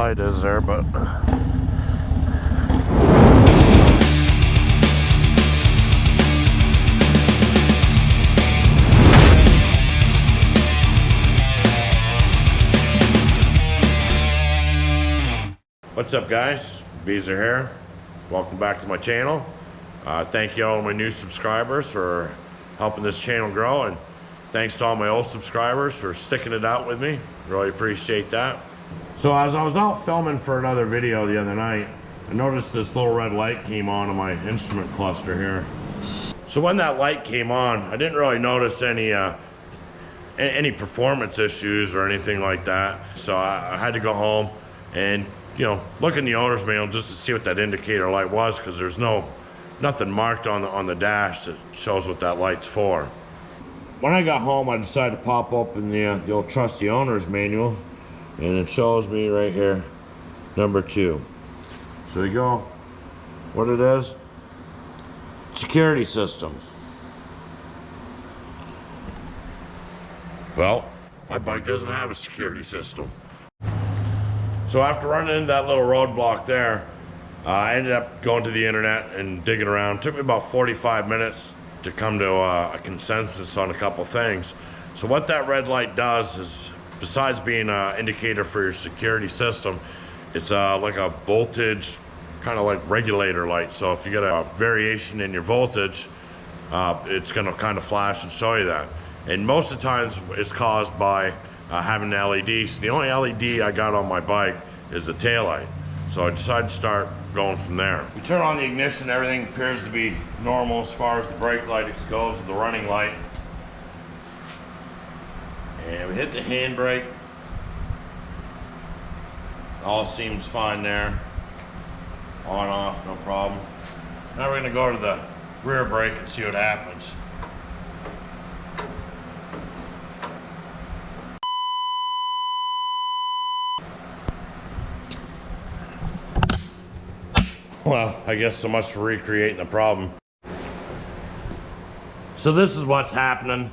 light is there, but what's up, guys? Beezer here. Welcome back to my channel. Thank you all my new subscribers for helping this channel grow, and thanks to all my old subscribers for sticking it out with me. Really appreciate that. So as I was out filming for another video the other night, I noticed this little red light came on my instrument cluster here. So when that light came on, I didn't really notice any performance issues or anything like that. So I had to go home and, you know, look in the owner's manual just to see what that indicator light was, because there's nothing marked on the dash that shows what that light's for. When I got home, I decided to pop open the old trusty owner's manual, and it shows me right here, number 2. So you go, what it is, security system. Well, my bike doesn't have a security system. So after running into that little roadblock there, I ended up going to the internet and digging around. It took me about 45 minutes to come to a consensus on a couple things. So what that red light does is, besides being an indicator for your security system, it's like a voltage, kind of like regulator light. So if you get a variation in your voltage, it's gonna kind of flash and show you that. And most of the times it's caused by having an LED. So the only LED I got on my bike is the taillight. So I decided to start going from there. We turn on the ignition, everything appears to be normal as far as the brake light goes, the running light. And we hit the handbrake. All seems fine there. On, off, no problem. Now we're gonna go to the rear brake and see what happens. Well, I guess so much for recreating the problem. So this is what's happening.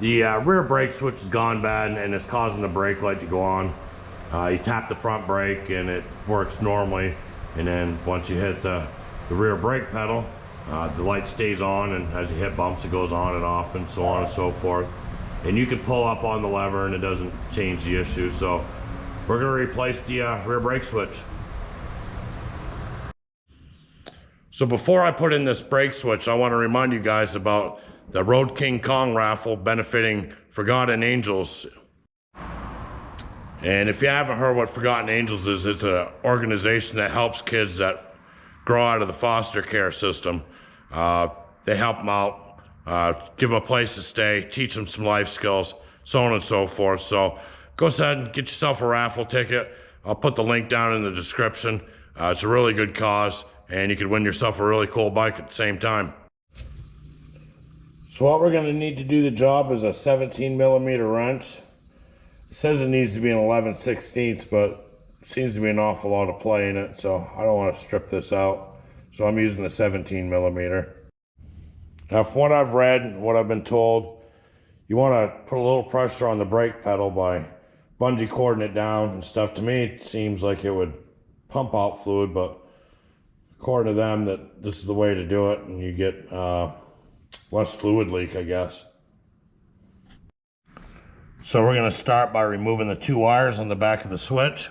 The rear brake switch has gone bad and it's causing the brake light to go on. You tap the front brake and it works normally. And then once you hit the rear brake pedal, the light stays on, and as you hit bumps, it goes on and off and so on and so forth. And you can pull up on the lever and it doesn't change the issue. So we're gonna replace the rear brake switch. So before I put in this brake switch, I want to remind you guys about the Road King Kong raffle benefiting Forgotten Angels. And if you haven't heard what Forgotten Angels is, it's an organization that helps kids that grow out of the foster care system. They help them out, give them a place to stay, teach them some life skills, so on and so forth. So go ahead and get yourself a raffle ticket. I'll put the link down in the description. It's a really good cause, and you could win yourself a really cool bike at the same time. So what we're gonna need to do the job is a 17mm wrench. It says it needs to be an 11/16, but it seems to be an awful lot of play in it, so I don't want to strip this out. So I'm using the 17mm. Now from what I've read and what I've been told, you want to put a little pressure on the brake pedal by bungee cording it down and stuff. To me, it seems like it would pump out fluid, but according to them, that this is the way to do it, and you get less fluid leak, I guess. So we're going to start by removing the 2 wires on the back of the switch.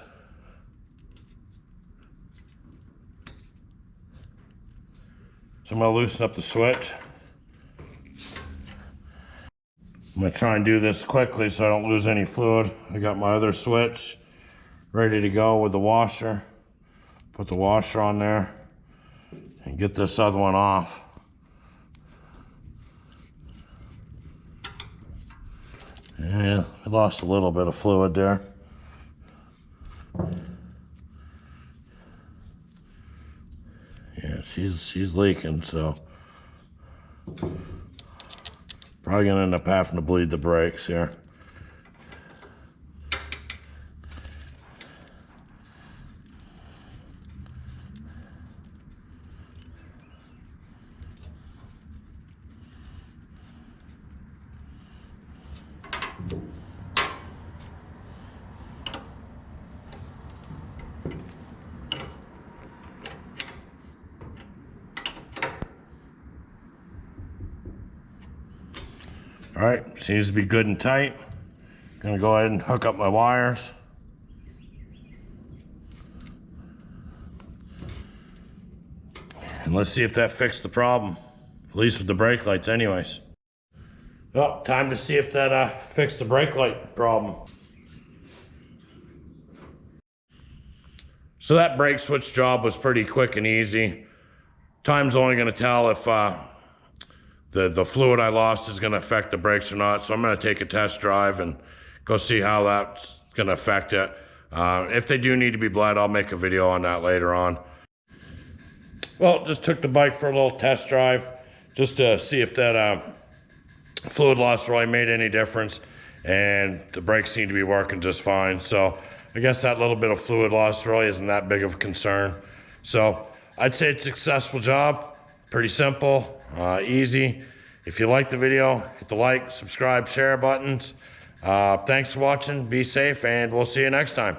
So I'm going to loosen up the switch. I'm going to try and do this quickly so I don't lose any fluid. I got my other switch ready to go with the washer. Put the washer on there and get this other one off. Yeah, I lost a little bit of fluid there. Yeah, she's leaking, so probably gonna end up having to bleed the brakes here. All right, seems to be good and tight. Gonna go ahead and hook up my wires. And let's see if that fixed the problem, at least with the brake lights anyways. Well, time to see if that fixed the brake light problem. So that brake switch job was pretty quick and easy. Time's only gonna tell if the fluid I lost is gonna affect the brakes or not. So I'm gonna take a test drive and go see how that's gonna affect it. If they do need to be bled, I'll make a video on that later on. Well, just took the bike for a little test drive just to see if that fluid loss really made any difference, and the brakes seem to be working just fine. So I guess that little bit of fluid loss really isn't that big of a concern. So I'd say it's a successful job, pretty simple, easy. If you like the video, hit the like, subscribe, share buttons. Thanks for watching, be safe, and we'll see you next time.